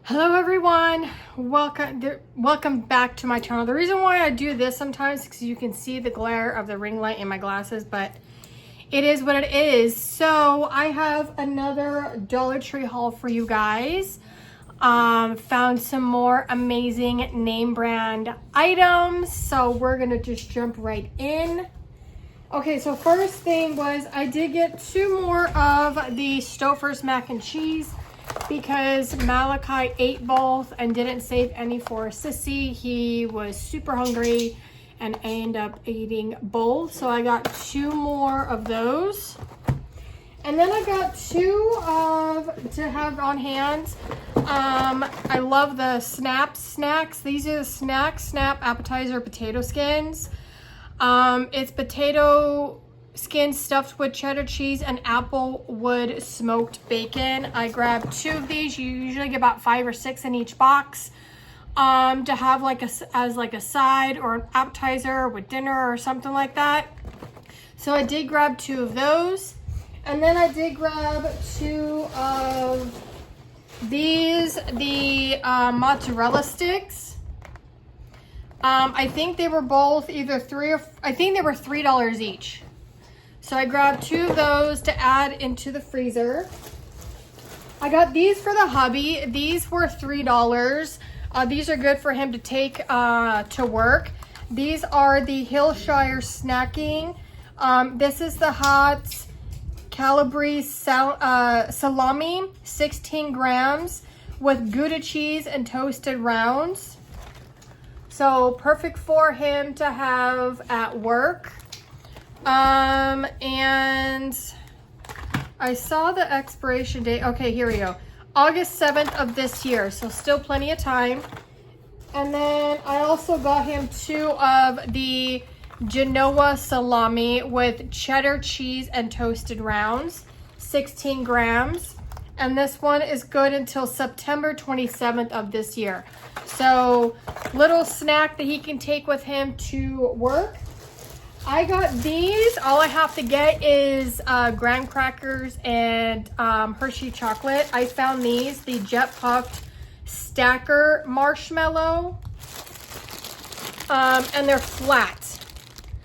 Hello everyone, welcome back to my channel. The reason why I do this sometimes is because you can see the glare of the ring light in my glasses, but it is what it is. So I have another Dollar Tree haul for you guys. Found some more amazing name brand items, so we're gonna just jump right in. Okay, so first thing was I did get two more of the Stouffer's mac and cheese, because Malachi ate both and didn't save any for Sissy. He was super hungry and I ended up eating both. So I got two more of those. And then I got two to have on hand. I love the snacks. These are the snap appetizer potato skins. It's potato skin stuffed with cheddar cheese and applewood smoked bacon. I grabbed two of these. You usually get about 5 or 6 in each box, to have like as a side or an appetizer with dinner or something like that. So I did grab two of those, and then I did grab two of these, the mozzarella sticks. I think they were both either I think they were $3 each. So I grabbed two of those to add into the freezer. I got these for the hubby. These were $3. These are good for him to take to work. These are the Hillshire Snacking. This is the hot Calabrese salami, 16 grams with Gouda cheese and toasted rounds. So perfect for him to have at work. And I saw the expiration date. Okay, here we go. August 7th of this year, so still plenty of time. And then I also got him two of the Genoa salami with cheddar cheese and toasted rounds, 16 grams. And this one is good until September 27th of this year. So little snack that he can take with him to work. I got these. All I have to get is graham crackers and Hershey chocolate. I found these, the Jet Puffed Stacker Marshmallow, and they're flat.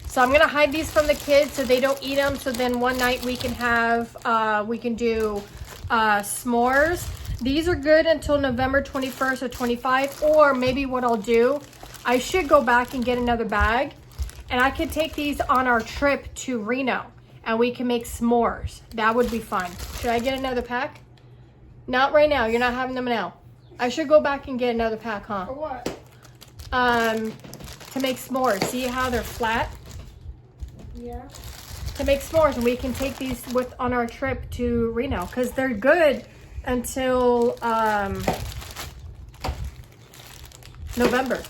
So I'm gonna hide these from the kids so they don't eat them. So then one night we can have, we can do s'mores. These are good until November 21st or 25, or maybe what I'll do, I should go back and get another bag. And I could take these on our trip to Reno and we can make s'mores. That would be fun. Should I get another pack? Not right now. You're not having them now. I should go back and get another pack, huh? For what? To make s'mores. See how they're flat? Yeah. To make s'mores, and we can take these on our trip to Reno because they're good until November.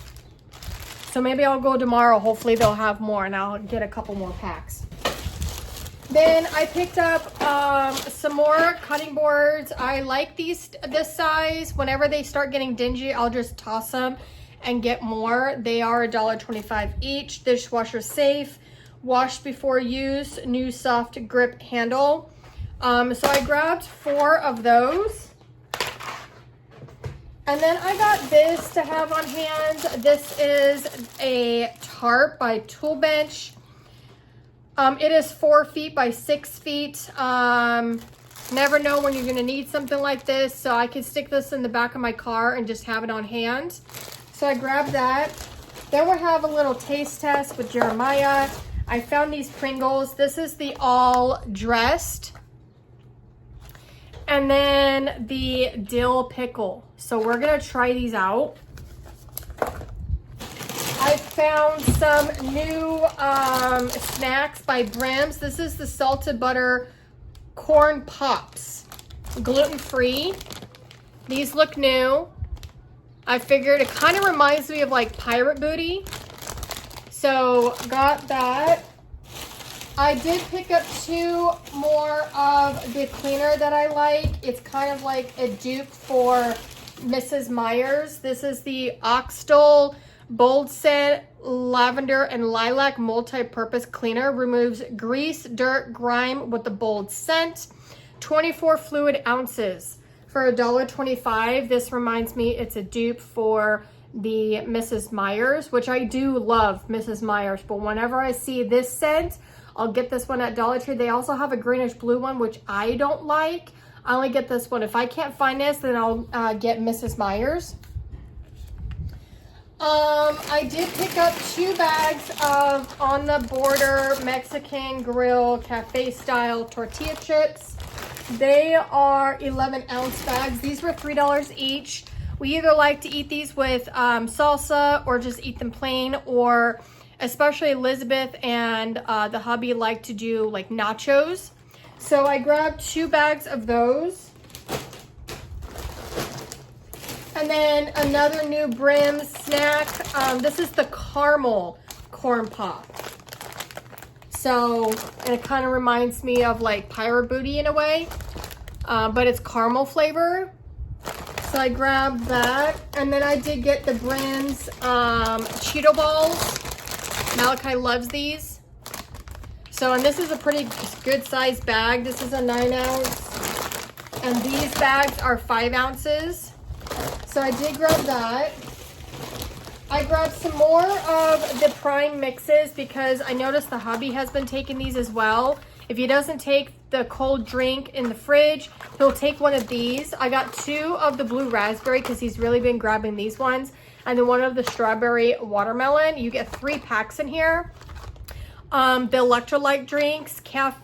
So maybe I'll go tomorrow. Hopefully they'll have more and I'll get a couple more packs. Then I picked up some more cutting boards. I like this size. Whenever they start getting dingy, I'll just toss them and get more. They are $1.25 each. Dishwasher safe. Wash before use. New soft grip handle. So I grabbed 4 of those. And then I got this to have on hand. This is a tarp by Tool Bench. It is 4 feet by 6 feet. Never know when you're gonna need something like this, so I can stick this in the back of my car and just have it on hand. So I grabbed that. Then we'll have a little taste test with Jeremiah. I found these Pringles. This is the all dressed. And then the dill pickle. So we're gonna try these out. I found some new snacks by Brim's. This is the salted butter corn pops, gluten-free. These look new. I figured it kind of reminds me of like pirate booty. So got that. I did pick up 2 more of the cleaner that I like. It's kind of like a dupe for Mrs. Meyer's. This is the Oxtal Bold Scent Lavender and Lilac Multi-Purpose Cleaner. Removes grease, dirt, grime with the bold scent. 24 fluid ounces. for $1.25. This reminds me it's a dupe for the Mrs. Meyer's, which I do love Mrs. Meyer's, but whenever I see this scent, I'll get this one at Dollar Tree. They also have a greenish blue one, which I don't like. I only get this one. If I can't find this, then I'll get Mrs. Meyer's. I did pick up 2 bags of On the Border Mexican Grill Cafe Style tortilla chips. They are 11-ounce bags. These were $3 each. We either like to eat these with salsa or just eat them plain, or especially Elizabeth and the hubby like to do like nachos. So I grabbed 2 bags of those. And then another new Brim snack. This is the caramel corn pop. So, and it kind of reminds me of like Pirate Booty in a way, but it's caramel flavor. So I grabbed that, and then I did get the Brim's Cheeto Balls. Malachi loves these. So, and this is a pretty good sized bag. This is a 9-ounce, and these bags are 5 ounces. So I did grab that. I grabbed some more of the Prime mixes because I noticed the hubby has been taking these as well. If he doesn't take the cold drink in the fridge, he'll take one of these. I got 2 of the blue raspberry because he's really been grabbing these ones. And then 1 of the strawberry watermelon. You get 3 packs in here. The electrolyte drinks,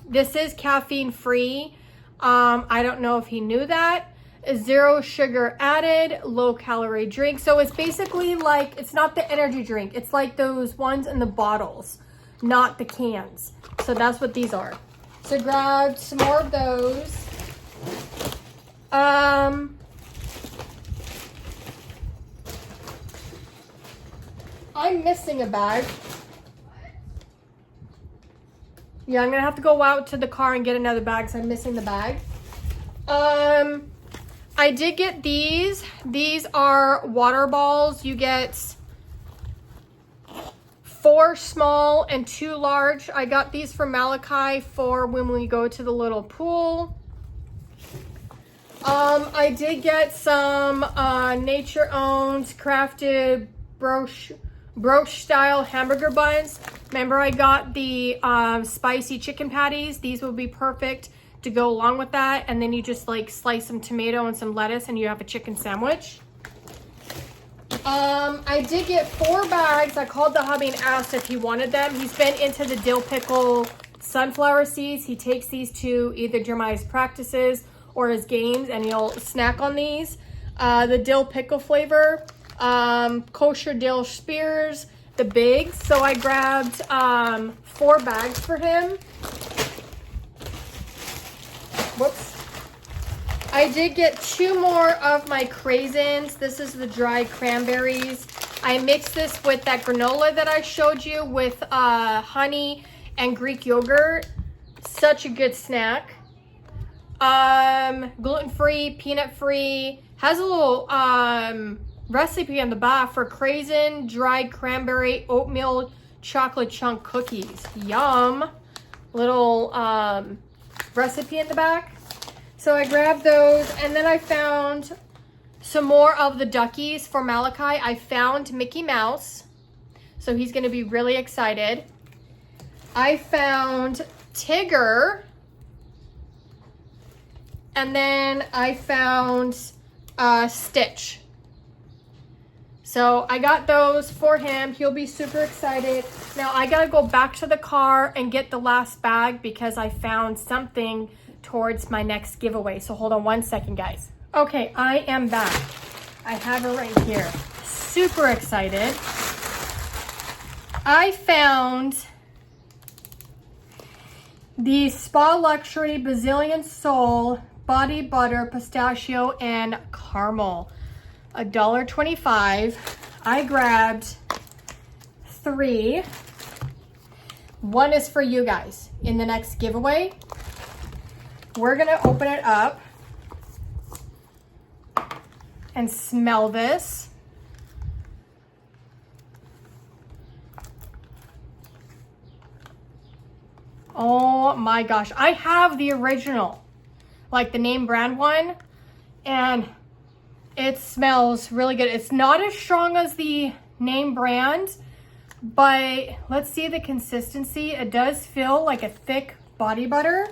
this is caffeine free. I don't know if he knew that. 0 sugar added, low calorie drink. So it's basically like, it's not the energy drink. It's like those ones in the bottles, not the cans. So that's what these are. So grab some more of those. I'm missing a bag. Yeah, I'm gonna have to go out to the car and get another bag because I'm missing the bag. I did get these. These are water balls. You get 4 small and 2 large. I got these from Malachi for when we go to the little pool. I did get some Nature Owns crafted brooch style hamburger buns. Remember I got the spicy chicken patties. These will be perfect to go along with that, and then you just like slice some tomato and some lettuce and you have a chicken sandwich. I did get 4 bags. I called the hubby and asked if he wanted them. He's been into the dill pickle sunflower seeds. He takes these to either Jeremiah's practices or his games, and he'll snack on these. The dill pickle flavor, kosher dill spears, the bigs. So I grabbed 4 bags for him. Whoops. I did get 2 more of my craisins. This is the dried cranberries. I mixed this with that granola that I showed you with honey and Greek yogurt. Such a good snack. Gluten-free, peanut-free. Has a little recipe on the back for craisin, dried cranberry, oatmeal, chocolate chunk cookies. Yum. Little recipe in the back. So I grabbed those, and then I found some more of the duckies for Malachi. I found Mickey Mouse, so he's gonna be really excited. I found Tigger, and then I found Stitch. So I got those for him. He'll be super excited. Now I gotta go back to the car and get the last bag because I found something towards my next giveaway. So hold on 1 second, guys. Okay, I am back. I have it right here. Super excited. I found the Spa Luxury Brazilian Soul Body Butter Pistachio and Caramel. $1.25. I grabbed 3. 1 is for you guys in the next giveaway. We're gonna open it up and smell this. Oh my gosh, I have the original, like the name brand one. and it smells really good. It's not as strong as the name brand, but let's see the consistency. It does feel like a thick body butter.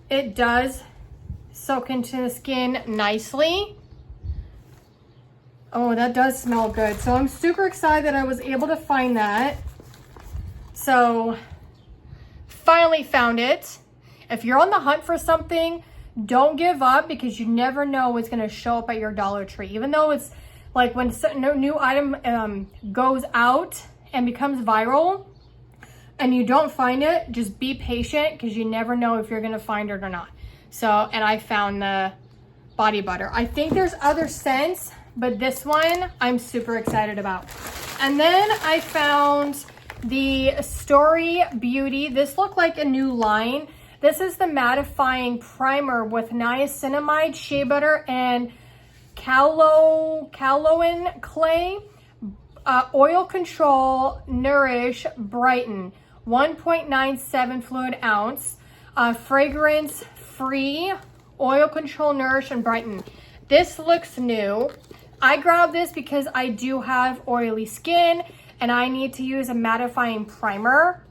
It does soak into the skin nicely. Oh, that does smell good. So I'm super excited that I was able to find that. So finally found it. If you're on the hunt for something, don't give up, because you never know what's going to show up at your Dollar Tree. Even though it's like when a new item goes out and becomes viral and you don't find it, just be patient, because you never know if you're going to find it or not. So, and I found the body butter. I think there's other scents, but this one I'm super excited about. And then I found the Story Beauty. This looked like a new line. This is the mattifying primer with niacinamide, shea butter, and kaolin clay. Oil control, nourish, brighten. 1.97 fluid ounce. Fragrance free. Oil control, nourish, and brighten. This looks new. I grabbed this because I do have oily skin and I need to use a mattifying primer.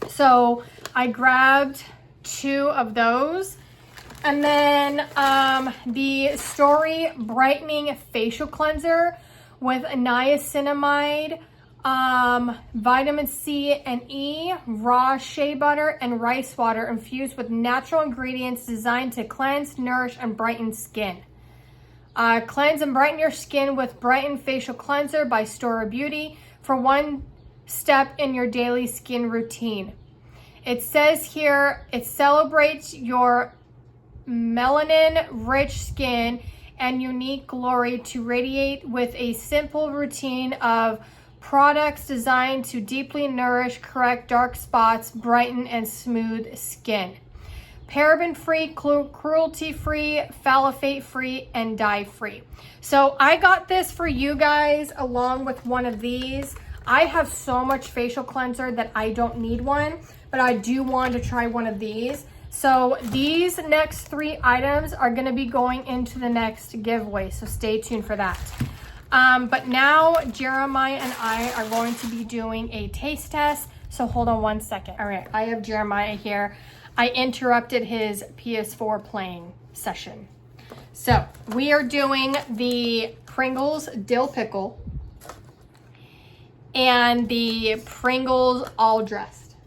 So I grabbed 2 of those. And then the Story Brightening Facial Cleanser with niacinamide, vitamin C and E, raw shea butter, and rice water infused with natural ingredients designed to cleanse, nourish, and brighten skin. Cleanse and brighten your skin with Brighten Facial Cleanser by Story Beauty for one step in your daily skin routine. It says here, it celebrates your melanin-rich skin and unique glory to radiate with a simple routine of products designed to deeply nourish, correct dark spots, brighten, and smooth skin. Paraben-free, cruelty-free, phthalate-free, and dye-free. So I got this for you guys along with one of these. I have so much facial cleanser that I don't need one, but I do want to try one of these. So these next 3 items are going to be going into the next giveaway, so stay tuned for that. But now Jeremiah and I are going to be doing a taste test, so hold on one second. All right, I have Jeremiah here. I interrupted his PS4 playing session. So we are doing the Pringles Dill Pickle and the Pringles All Dressed.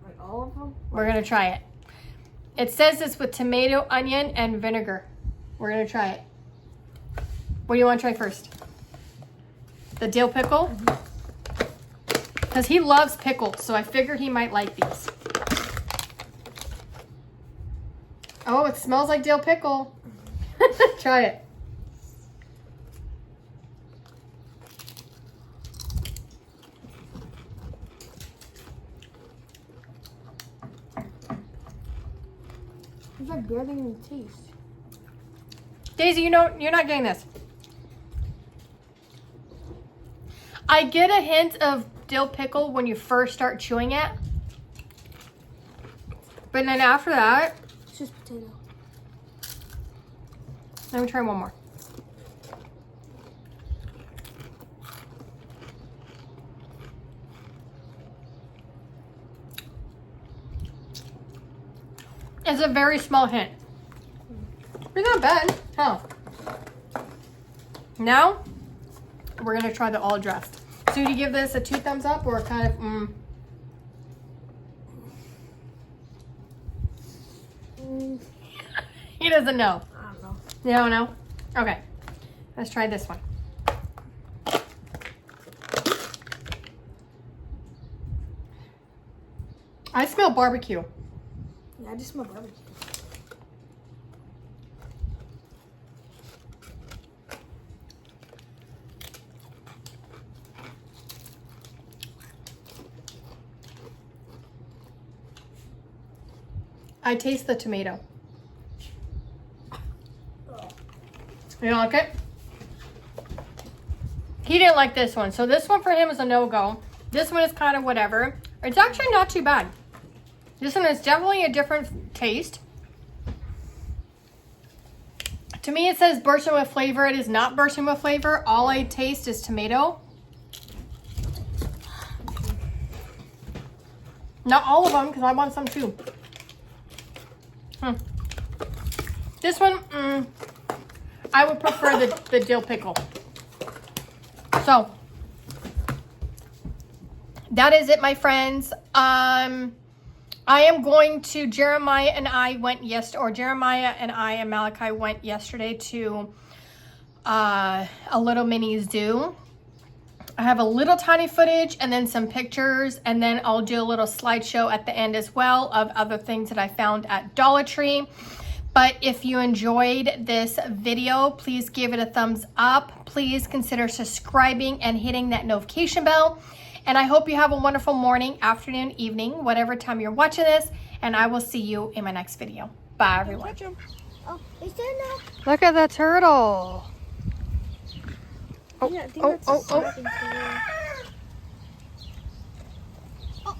Like all of them? We're gonna try it. It says it's with tomato, onion, and vinegar. We're gonna try it. What do you want to try first? The dill pickle? Because he loves pickles, so I figured he might like these. Oh, it smells like dill pickle. Try it. There's like barely any taste. Daisy, you know, you're not getting this. I get a hint of dill pickle when you first start chewing it. But then after that, It's just potato. let me try one more. It's a very small hint. It's not bad. Huh. Now, we're going to try the all dressed. So do you give this a 2 thumbs up or kind of, He doesn't know. I don't know. You don't know? Okay. Let's try this one. I smell barbecue. Yeah, I just smell barbecue. I taste the tomato. You don't like it? He didn't like this one. So this one for him is a no-go. This one is kind of whatever. It's actually not too bad. This one is definitely a different taste. To me, it says bursting with flavor. It is not bursting with flavor. All I taste is tomato. Not all of them, because I want some too. This one, I would prefer the dill pickle. So, that is it, my friends. I am going to, Jeremiah and I and Malachi went yesterday to a little mini zoo. I have a little tiny footage and then some pictures, and then I'll do a little slideshow at the end as well of other things that I found at Dollar Tree. But if you enjoyed this video, please give it a thumbs up. Please consider subscribing and hitting that notification bell. And I hope you have a wonderful morning, afternoon, evening, whatever time you're watching this. And I will see you in my next video. Bye, everyone. Oh, is there no? Look at the turtle. Yeah, I think that's a second Oh,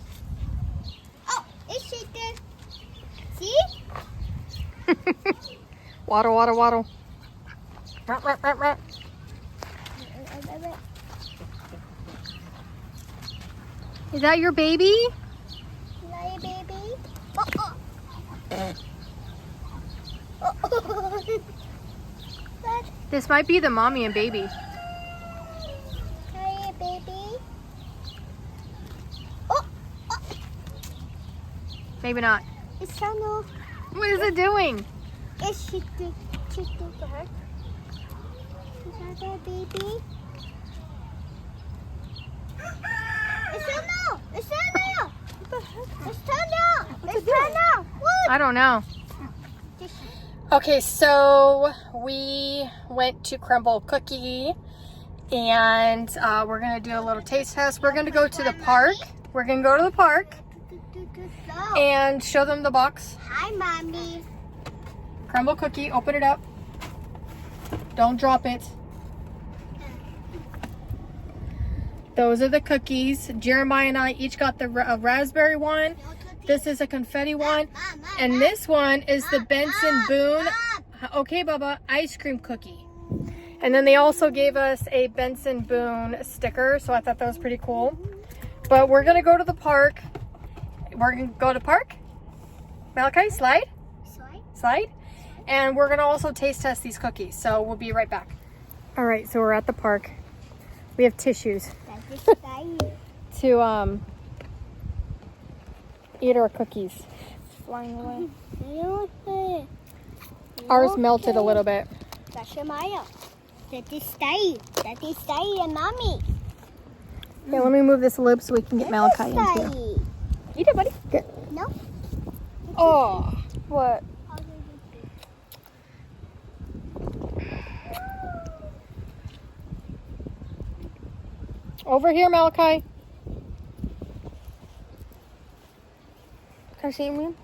it's right there. See? Waddle, waddle, waddle. Rat, rat, rat, rat. Is that your baby? Hi, baby. This might be the mommy and baby. Hi, baby. Maybe not. It's so no. What is it doing? It's she do her. Is that the baby? It's so no. It's so no. It's so no. It's so no. I don't know. Okay, so we went to Crumbl Cookie, and we're gonna do a little taste test. We're gonna go to the park. We're gonna go to the park and show them the box. Hi, mommy. Crumbl Cookie, open it up. Don't drop it. Those are the cookies. Jeremiah and I each got the raspberry one. This is a confetti one. And this one is the Benson Boone, okay, Bubba, ice cream cookie. And then they also gave us a Benson Boone sticker, so I thought that was pretty cool. But we're gonna go to the park. We're gonna go to the park. Malachi, slide. Slide. And we're gonna also taste test these cookies, so we'll be right back. All right, so we're at the park. We have tissues to eat our cookies. It's flying away. Ours melted a little bit. That's Maya. That is stay. That is stay and mommy. Okay, let me move this lid so we can get Malachi in here. Eat it, buddy. Good. No. Oh, what? Over here, Malachi. Can I see me?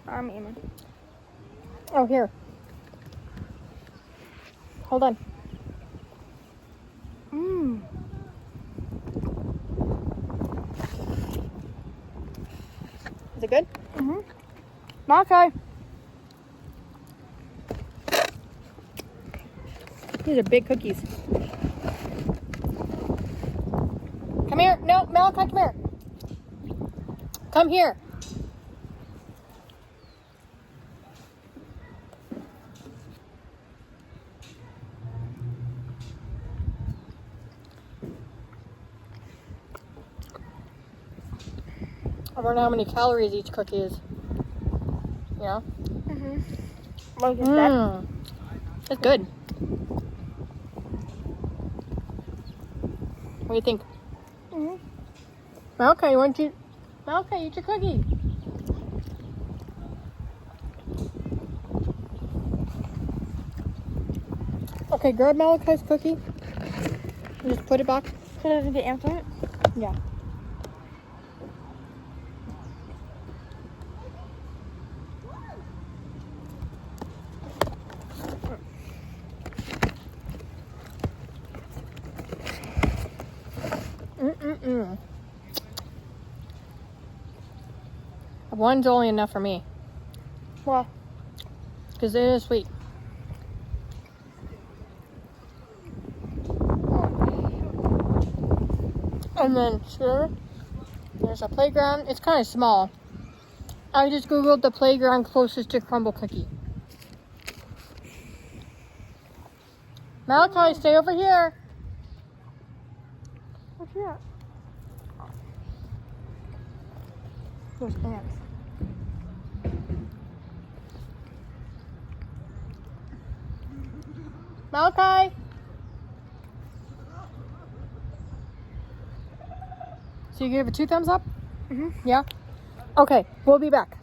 I'm aiming. Oh, here. Hold on. Mmm. Is it good? Mm-hmm. Malachi. These are big cookies. Come here. No, Malachi, come here. Come here. I wonder how many calories each cookie is. Yeah? Mm-hmm. What is that? It's good. What do you think? Mm-hmm. Malachi, you want to... Malachi, eat your cookie. Okay, grab Malachi's cookie. And just put it back. Put it in the answer. Yeah. one's only enough for me. Why? Because it is sweet. And then sure, there's a playground. It's kind of small. I just googled the playground closest to Crumbl Cookie. Malachi, stay over here. What's that? There's ants. Malachi. So you give it 2 thumbs up? Mhm. Yeah? Okay, we'll be back.